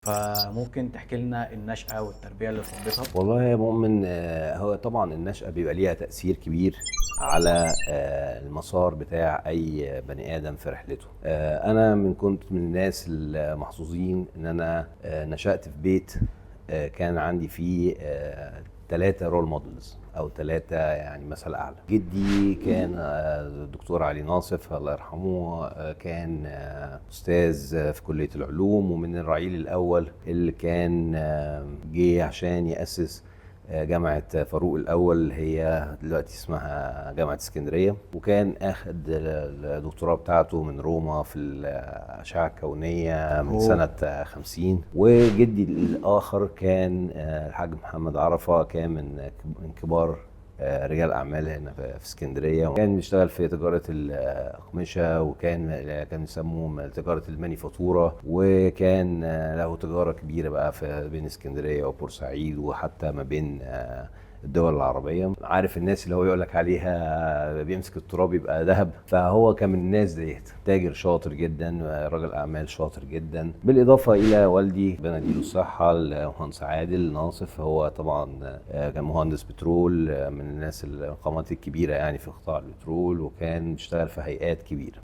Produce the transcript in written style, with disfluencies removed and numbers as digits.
فممكن تحكي لنا النشأة والتربية اللي اتربيتها؟ والله يا مؤمن، هو طبعا النشأة بيبقى ليها تأثير كبير على المسار بتاع أي بني آدم في رحلته. أنا كنت من الناس المحظوظين إن أنا نشأت في بيت كان عندي فيه 3 رول مودلز أو 3 يعني مثل أعلى. جدي كان الدكتور علي ناصف الله يرحمه، كان أستاذ في كلية العلوم ومن الرعيل الأول اللي كان جه عشان يأسس جامعة فاروق الأول اللي هي دلوقتي اسمها جامعة اسكندرية، وكان أخد الدكتوراه بتاعته من روما في الأشعة الكونية من سنة 50. وجدي الآخر كان الحاج محمد عرفة، كان من كبار رجال اعمال هنا في اسكندريه، وكان بيشتغل في تجاره الاقمشه، وكان يسموه تجاره المانيفاتوره، وكان له تجاره كبيره بقى في بين اسكندريه وبورسعيد وحتى ما بين الدول العربيه. عارف الناس اللي هو يقول لك عليها بيمسك التراب يبقى ذهب، فهو كان من الناس ديت. تاجر شاطر جدا، راجل اعمال شاطر جدا، بالاضافه الى والدي ربنا يديله الصحه المهندس عادل ناصف. هو طبعا كان مهندس بترول، من الناس القامات الكبيره يعني في قطاع البترول، وكان بيشتغل في هيئات كبيره.